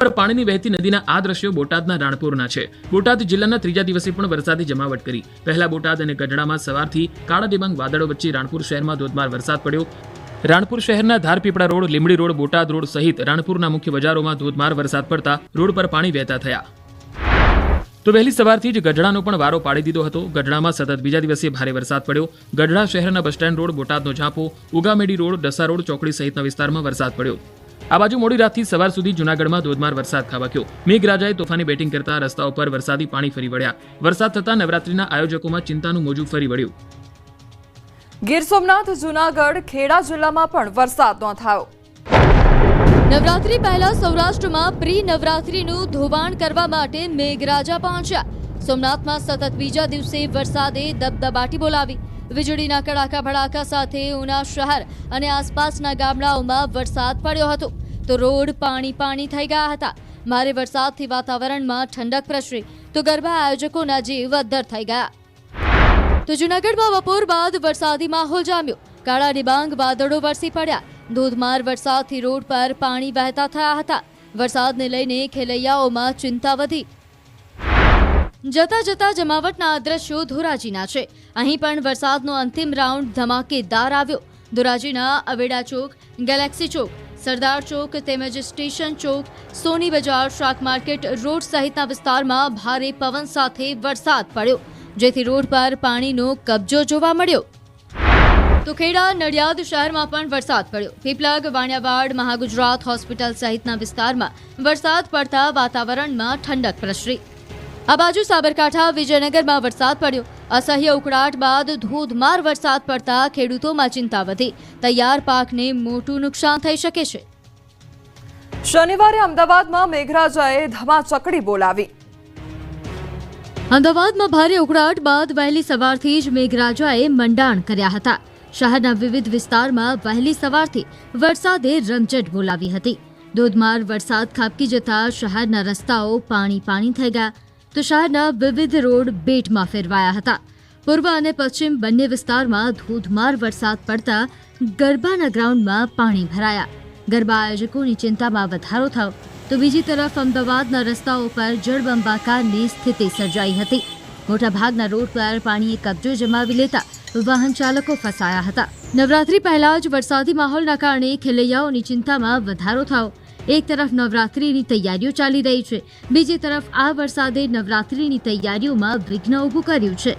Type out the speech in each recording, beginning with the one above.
પર પાણીની વહેતી નદીના આ દ્રશ્યો બોટાદના રાણપુરના છે. બોટાદ જિલ્લાના ત્રીજા દિવસે પણ વરસાદી જમાવટ કરી. પહેલા બોટાદ અને ગઢડામાં સવારથી કાળા ડિબાંગ વાદળો વચ્ચે રાણપુર શહેરમાં ધોધમાર વરસાદ પડ્યો. રાણપુર શહેરના Dharpipla road, Limbdi road, Botad road સહિત રાણપુરના મુખ્ય બજારોમાં ધોધમાર વરસાદ પડતા રોડ પર પાણી વહેતા થયા. તો વહેલી સવારથી જ ગઢડાનો પણ વારો પાડી દીધો હતો. ગઢડામાં સતત બીજા દિવસે ભારે વરસાદ પડ્યો. ગઢડા શહેરના બસ સ્ટેન્ડ રોડ, બોટાદનો ઝાંપો, ઉગામેડી રોડ, ડસા રોડ, ચોકડી સહિતના વિસ્તારમાં વરસાદ પડ્યો. આ બાજુ મોડી રાતથી સવાર સુધી જૂનાગઢમાં ધોધમાર વરસાદ ખાબક્યો. મેઘરાજાએ તોફાની બેટિંગ કરતા રસ્તાઓ પર વરસાદી પાણી ફરી વળ્યા. વરસાદ થતા નવરાત્રીના આયોજકોમાં ચિંતાનું મોજું ફરી વળ્યું. ગીર સોમનાથ, જૂનાગઢ, ખેડા જિલ્લામાં પણ વરસાદ નોંધાયો. નવરાત્રી પહેલા સૌરાષ્ટ્રમાં પ્રી નવરાત્રીનું ધોવાણ કરવા માટે મેઘરાજા પહોંચ્યા. સોમનાથમાં સતત બીજા દિવસે વરસાદે દબદબાટી બોલાવી. વીજળીના કડાકા ભડાકા સાથે ઉના શહેર અને આસપાસના ગામડાઓમાં વરસાદ પડ્યો હતો તો રોડ પાણી થઈ ગયા હતા. ભારે વરસાદથી વાતાવરણમાં ઠંડક પ્રસરી તો ગરબા આયોજકોના જીવ અદ્ધર થઈ ગયા. તો જૂનાગઢમાં બપોર બાદ વરસાદી માહોલ જામ્યો. કાળા ડિબાંગ વાદળો વરસી પડ્યા. ધોધમાર વરસાદથી રોડ પર પાણી વહેતા થયા હતા. વરસાદને લઈને ખેલૈયાઓમાં ચિંતા વધી. જતા જતા જમાવટના દ્રશ્યો ધોરાજીના છે. અહીં પણ વરસાદનો અંતિમ રાઉન્ડ ધમાકેદાર આવ્યો. ધોરાજીના અવેડા ચોક, ગેલેક્સી ચોક, સરદાર ચોક તેમજ સ્ટેશન ચોક, સોની બજાર, શાક માર્કેટ રોડ સહિતના વિસ્તારમાં ભારે પવન સાથે વરસાદ પડ્યો, જેથી રોડ પર પાણીનો કબજો જોવા મળ્યો. તો ખેડા, નડિયાદ શહેરમાં પણ વરસાદ પડ્યો. પીપલગ, વાણિયાવાડ, મહાગુજરાત હોસ્પિટલ સહિતના વિસ્તારમાં વરસાદ પડતા વાતાવરણમાં ઠંડક પ્રસરી. આ બાજુ સાબરકાંઠા, વિજયનગરમાં વરસાદ પડ્યો. અસહ્ય ઉકળાટ બાદ ધોધમાર વરસાદ પડતા ખેડૂતોમાં ચિંતા વધી. તૈયાર પાકને મોટું નુકસાન થઈ શકે છે. શનિવારે અમદાવાદમાં મેઘરાજાએ ધમાચકડી બોલાવી. અમદાવાદમાં ભારે ઉકળાટ બાદ વહેલી સવારથી જ મેઘરાજાએ મંડાણ કર્યા હતા. શહેરના વિવિધ વિસ્તારમાં વહેલી સવારથી વરસાદે રમઝટ બોલાવી હતી. ધોધમાર વરસાદ ખાબકી જતા શહેરના રસ્તાઓ પાણી થઈ ગયા તો શહેરના વિવિધ રોડ બેટમાં ફેરવાયા હતા. પૂર્વ અને પશ્ચિમ બંને વિસ્તારમાં ધોધમાર વરસાદ પડતા ગરબાના ગ્રાઉન્ડમાં પાણી ભરાયા. ગરબા આયોજકોની ચિંતામાં વધારો થયો તો બીજી તરફ અમદાવાદના રસ્તાઓ પર જળબંબાકારની સ્થિતિ સર્જાઈ હતી. મોટાભાગના રોડ પર પાણીએ કબજો જમાવી લેતા વાહન ચાલકો ફસાયા હતા. નવરાત્રી પહેલા જ વરસાદી માહોલના કારણે ખેલૈયાઓની ચિંતામાં વધારો થયો. એક તરફ નવરાત્રીની તૈયારીઓ ચાલી રહી છે, બીજી તરફ આ વરસાદે નવરાત્રીની તૈયારીઓમાં વિઘ્ન ઊભું કર્યું છે.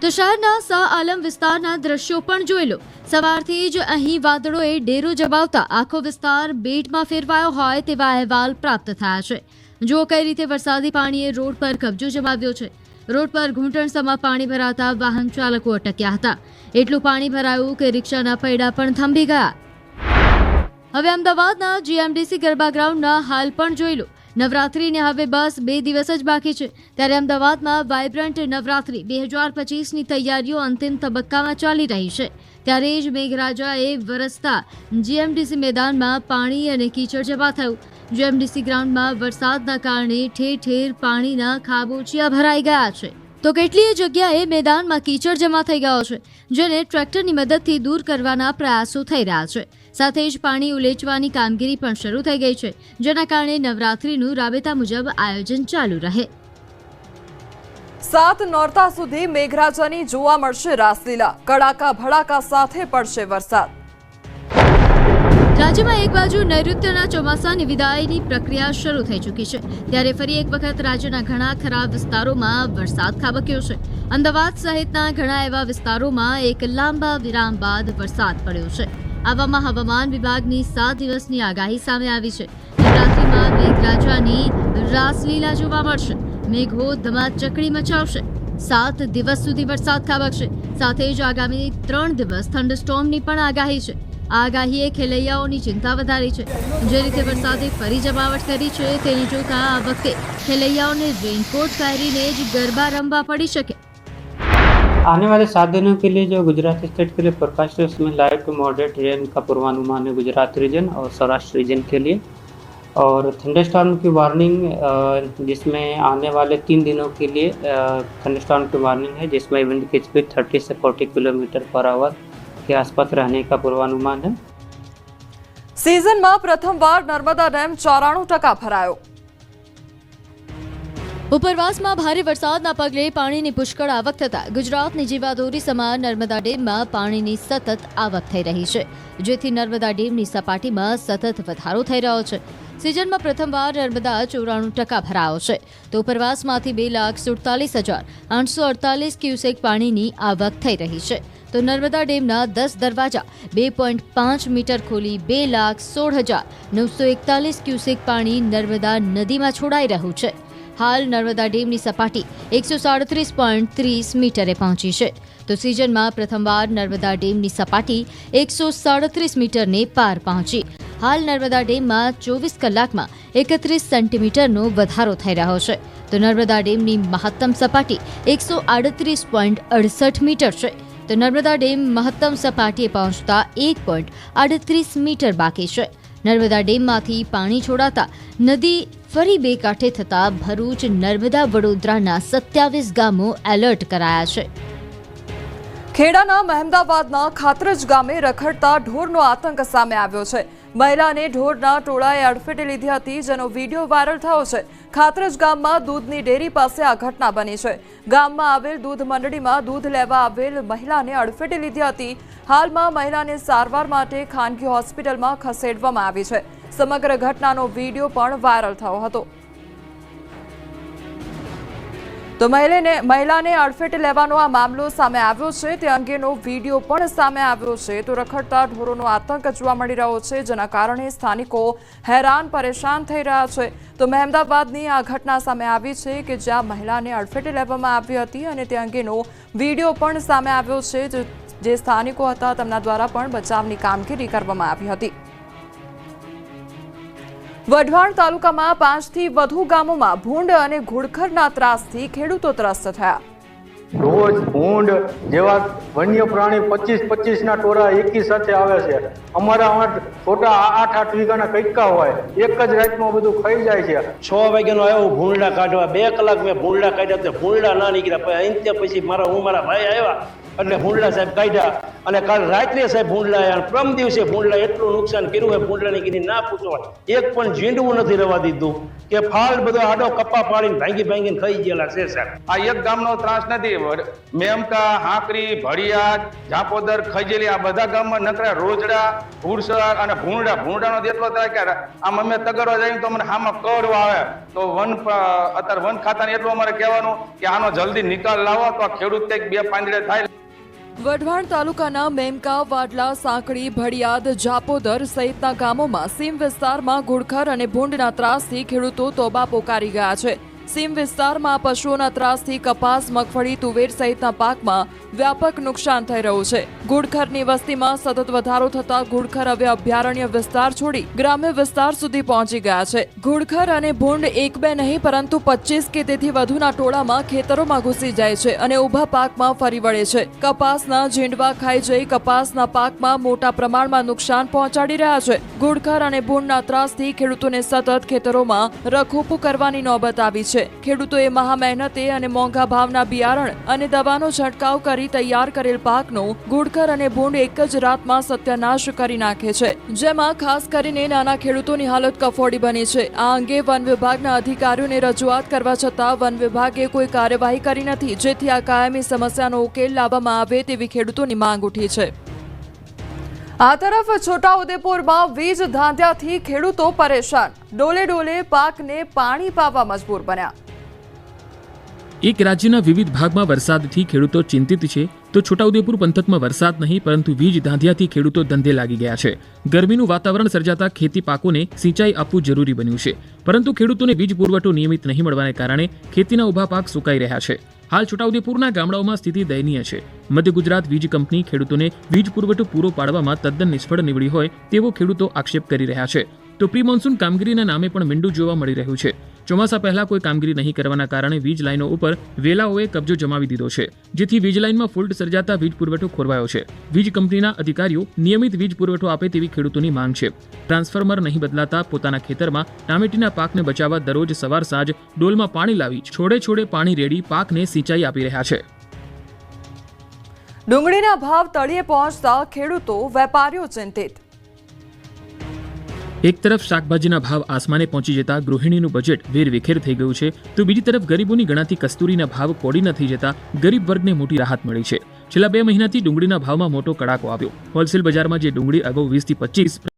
તો શહેરના શાહ આલમ વિસ્તારના દ્રશ્યો પણ જોઈ લો. સવારથી જ અહીં વાદળોએ ડેરો જમાવતા આખો વિસ્તાર બેટમાં ફેરવાયો હોય તેવા અહેવાલ પ્રાપ્ત થયા છે. જો કઈ રીતે વરસાદી પાણીએ રોડ પર કબજો જમાવ્યો છે. રોડ પર ઘૂંટણસમાં પાણી ભરાતા વાહન ચાલકો અટક્યા હતા. એટલું પાણી ભરાયું કે રિક્ષાના પૈડા પણ થંભી ગયા. હવે અમદાવાદના જીએમડીસી ગરબા ગ્રાઉન્ડના હાલ પણ જોઈ લો. નવરાત્રીને હવે બસ 2 દિવસ જ બાકી છે, ત્યારે અમદાવાદમાં વાઇબ્રન્ટ નવરાત્રી 2025ની તૈયારીઓ અંતિમ તબક્કામાં ચાલી રહી છે. ત્યારે જ મેઘરાજાએ વરસતા જીએમડીસી મેદાનમાં પાણી અને કીચડ જમા થયું. જીએમડીસી ગ્રાઉન્ડમાં વરસાદના કારણે ઠેર ઠેર પાણીના ખાબોચિયા ભરાઈ ગયા છે તો કેટલીય જગ્યાએ મેદાનમાં કીચડ જમા થઈ ગયો છે, જેને ટ્રેક્ટરની મદદથી દૂર કરવાના પ્રયાસો થઈ રહ્યા છે. સાથે જ પાણી ઉલેચવાની કામગીરી પણ શરૂ થઈ ગઈ છે, જેના કારણે નવરાત્રીનું રાબેતા મુજબ આયોજન ચાલુ રહે. 7 નોરતા સુધી મેઘરાજાની જોવા મળશે રાસલીલા. કડાકા ભડાકા સાથે પડશે વરસાદ. રાજ્યમાં એક બાજુ નૈઋત્યના ચોમાસાની વિદાયની પ્રક્રિયા શરૂ થઈ ચૂકી છે, ત્યારે ફરી એક વખત રાજ્યના ઘણા ખરા વિસ્તારોમાં વરસાદ ખાબક્યો છે. અમદાવાદ સહિતના ઘણા એવા વિસ્તારોમાં એક લાંબા વિરામ બાદ વરસાદ પડ્યો છે. આવામાં હવામાન વિભાગની 7 દિવસની આગાહી સામે આવી છે. નવરાત્રીમાં મેઘરાજાની રાસલીલા જોવા મળશે. મેઘો ધમાચકડી મચાવશે. 7 દિવસ સુધી વરસાદ ખાબકશે. સાથે જ આગામી 3 દિવસ થંડરસ્ટોર્મની પણ આગાહી છે. આ આગાહીએ ખેલૈયાઓની ચિંતા વધારી છે. જે રીતે વરસાદે ફરી જમાવટ કરી છે તેને જોતા આ વખતે ખેલૈયાઓને રેનકોટ પહેરીને જ ગરબા રમવા પડી શકે. आने वाले 7 दिनों के लिए जो गुजरात स्टेट के लिए फोरकास्ट है उसमें लाइट टू मॉडरेट रेन का पूर्वानुमान है गुजरात रीजन और सौराष्ट्र रीजन के लिए और थंडरस्टॉर्म की वार्निंग जिसमें आने वाले 3 दिनों के लिए थंडरस्टॉर्म की वार्निंग है जिसमें विंड की स्पीड 30 से 40 किलोमीटर पर आवर के आसपास रहने का पूर्वानुमान है. સિઝનમાં પ્રથમવાર નર્મદા ડેમ 94% ભરાયો. ઉપરવાસમાં ભારે વરસાદના પગલે પાણીની પુષ્કળ આવક થતા ગુજરાતની જીવાદોરી સમાન નર્મદા ડેમમાં પાણીની સતત આવક થઈ રહી છે, જેથી નર્મદા ડેમની સપાટીમાં સતત વધારો થઈ રહ્યો છે. સિઝનમાં પ્રથમવાર નર્મદા 94% ભરાયો છે, તો ઉપરવાસમાંથી 2,47,848 ક્યુસેક પાણીની આવક થઈ રહી છે. તો નર્મદા ડેમના 10 દરવાજા 2.5 મીટર ખોલી 2,16,941 ક્યુસેક પાણી નર્મદા નદીમાં છોડાઈ રહ્યું છે. હાલ નર્મદા ડેમની સપાટી 137.30 મીટરે પહોંચી છે, તો સિઝનમાં પ્રથમવાર નર્મદા ડેમની સપાટી 137 મીટરને પાર પહોંચી. હાલ નર્મદા ડેમમાં 24 કલાકમાં 31 સેન્ટીમીટરનો વધારો થઈ રહ્યો છે, તો નર્મદા ડેમની મહત્તમ સપાટી 138.68 મીટર છે. તો નર્મદા ડેમ મહત્તમ સપાટીએ પહોંચતા 1.38 મીટર બાકી છે. નર્મદા ડેમમાંથી પાણી છોડાતા નદી ફરી બે કાંઠે થતા ભરૂચ, નર્મદા, વડોદરાના 27 ગામો એલર્ટ કરાયા છે. ખેડાના મહેમદાવાદના ખાતરજ ગામે રખડતા ઢોરનો આતંક સામે આવ્યો છે. મહિલાને ઢોરના ટોળાએ અડફેટે લીધી હતી, જેનો વિડીયો વાયરલ થયો છે. ખાતરજ ગામમાં દૂધની ડેરી પાસે આ ઘટના બની છે. ગામમાં આવેલ દૂધ મંડળીમાં દૂધ લેવા આવેલ મહિલાને અડફેટે લીધી હતી. હાલમાં મહિલાને સારવાર માટે ખાનગી હોસ્પિટલમાં ખસેડવામાં આવી છે. સમગ્ર ઘટનાનો વિડીયો પણ વાયરલ થયો હતો. તો મહિલાને અડફેટે લેવાનો આ મામલો સામે આવ્યો છે, તે અંગેનો વિડીયો પણ સામે આવ્યો છે. તો રખડતા ઢોરોનો આતંક જોવા મળી રહ્યો છે, જેના કારણે સ્થાનિકો હેરાન પરેશાન થઈ રહ્યા છે. તો મહેમદાવાદની આ ઘટના સામે આવી છે કે જ્યાં મહિલાને અડફેટે લેવામાં આવી હતી અને તે અંગેનો વિડીયો પણ સામે આવ્યો છે. જે સ્થાનિકો હતા તેમના દ્વારા પણ બચાવની કામગીરી કરવામાં આવી હતી. વઢવાણ તાલુકામાં 5થી વધુ ગામોમાં ભૂંડ અને ઘુડખરના ત્રાસથી ખેડૂતો ત્રસ્ત થયા. રોજ ભૂંડ જેવા વન્ય પ્રાણી 25-25ના ટોળા એકી સાથે આવે છે. અમારા છોટા 8-8 વીઘાના કૈકા હોય, એક જ રાતમાં બધું ખાઈ જાય છે. 6 વાગ્યાનો આવ્યો ભૂંડા કાઢવા, 2 કલાક મેં ભૂંડા કાઢ્યા, તો ભૂંડા ના નીકળ્યા. પછી મારા ભાઈ આવ્યા એટલે ભૂંડલા સાહેબ કાઢ્યા, અને કાલ રાત્રે સાહેબ ભૂંડલા આવ્યા. પ્રમ દિવસે ભૂંડલા એટલું નુકસાન કર્યું હોય ભૂંડલાની કીધી ના પૂછવા. એક પણ ઝીંડવું નથી રહેવા દીધું કે ફાલ બધો આડો કપ્પા પાડીને ભાંગીને ખાઈ ગયેલા છે સાહેબ. આ એક ગામનો ત્રાસ નથી. મેમકા, હાંકરી, ભડિયાદ, ઝાપોદર, ખજેલી આ બધા ગામમાં નકરા રોજડા, ભૂરસર અને ભૂંડાનો એટલો થાય કે આમ અમે તગરવા જઈએ તો અમને આમાં કડવા આવે. તો અત્યારે વન ખાતાને એટલું અમારે કહેવાનું કે આનો જલ્દી નિકાલ લાવો તો આ ખેડૂત કંઈક 2 પાંદડે થાય. વઢવાણ તાલુકાના મેમકા, વાડલા, સાંકળી, ભડિયાદ, ઝાપોદર સહિતના ગામોમાં સીમ વિસ્તારમાં ઘુડખર અને ભૂંડના ત્રાસથી ખેડૂતો તોબા પોકારી ગયા છે. સીમ વિસ્તારમાં પશુઓના ત્રાસથી કપાસ, મગફળી, તુવેર સહિતના પાકમાં વ્યાપક નુકસાન થઈ રહ્યું છે. ઘુડખરની વસ્તીમાં સતત વધારો થતા ઘુડખર હવે અભયારણ્ય વિસ્તાર છોડી ગ્રામ્ય વિસ્તાર સુધી પહોંચી ગયા છે. ઘુડખર અને ભૂંડ 1-2 નહીં પરંતુ 25 કે તેથી વધુના ટોળામાં ખેતરોમાં ઘૂસી જાય છે અને ઊભા પાકમાં ફરી વળે છે. કપાસના ઝીંડવા ખાઈ જઈ કપાસના પાકમાં મોટા પ્રમાણમાં નુકસાન પહોંચાડી રહ્યા છે. ઘુડખર અને ભૂંડના ત્રાસથી ખેડૂતોને સતત ખેતરોમાં રખોપું કરવાની નોબત આવી છે. ખેડૂતોએ મહા મહેનતે અને મોંઘા ભાવના બિયારણ અને દવાનો છંટકાવ કરી તૈયાર કરેલ પાકનો ઘુડખર અને ભૂંડ એક જ રાતમાં સત્યાનાશ કરી નાખે છે, જેમાં ખાસ કરીને નાના ખેડૂતોની હાલત કફોડી બની છે. આ અંગે વન વિભાગના અધિકારીઓને રજૂઆત કરવા છતાં વન વિભાગે કોઈ કાર્યવાહી કરી નથી, જેથી આ કાયમી સમસ્યાનો ઉકેલ લાવવામાં આવે તેવી ખેડૂતોની માંગ ઉઠી છે. આ તરફ છોટાઉદેપુરમાં વીજ ધાંધ્યાથી ખેડૂતો પરેશાન. ડોલે પાકને પાણી પાવા મજબૂર બન્યા. એક રાજ્યના વિવિધ ભાગમાં વરસાદથી ખેડૂતો ચિંતિત છે, તો છોટાઉદેપુર પંથકમાં વરસાદ નહીં પરંતુ વીજ ધાંધિયાથી ખેડૂતો ધંધે લાગી ગયા છે. ગરમીનું વાતાવરણ સર્જાતા ખેતી પાકોને સિંચાઈ આપવું જરૂરી બન્યું છે, પરંતુ ખેડૂતોને વીજ પુરવઠો નિયમિત નહીં મળવાને કારણે ખેતીના ઊભા પાક સુકાઈ રહ્યા છે. હાલ છોટાઉદેપુરના ગામડાઓમાં સ્થિતિ દયનીય છે. મધ્ય ગુજરાત વીજ કંપની ખેડૂતોને વીજ પુરવઠો પૂરો પાડવામાં તદ્દન નિષ્ફળ નીવડી હોય તેવો ખેડૂતો આક્ષેપ કરી રહ્યા છે. તો પ્રી મોન્સૂન કામગીરીના નામે પણ મીંડું જોવા મળી રહ્યું છે. ચોમાસા પહેલા કોઈ કામગીરી નહીં કરવાના કારણે વીજ લાઈનો ઉપર વેલાઓએ કબજો જમાવી દીધો છે, જેથી વીજ લાઈનમાં ફોલ્ટ સર્જાતા વીજ પુરવઠો ખોરવાયો છે. વીજ કંપનીના અધિકારીઓ નિયમિત વીજ પુરવઠો આપે તેવી ખેડૂતોની માંગ છે. ટ્રાન્સફોર્મર નહીં બદલાતા પોતાના ખેતરમાં ટામેટીના પાકને બચાવવા દરરોજ સવાર સાંજ ડોલમાં પાણી લાવી છોડે પાણી રેડી પાકને સિંચાઈ આપી રહ્યા છે. ડુંગળીના ભાવ તળિયે પહોંચતા ખેડૂતો, વેપારીઓ ચિંતિત. એક તરફ શાકભાજીના ભાવ આસમાને પહોંચી જતા ગૃહિણીનું બજેટ વેરવિખેર થઈ ગયું છે, તો બીજી તરફ ગરીબોની ગણાતી કસ્તુરીના ભાવ કોડી નથી જતા ગરીબ વર્ગને મોટી રાહત મળી છે. છેલ્લા 2 મહિનાથી ડુંગળીના ભાવમાં મોટો કડાકો આવ્યો. હોલસેલ બજારમાં જે ડુંગળી અગાઉ 20 થી 25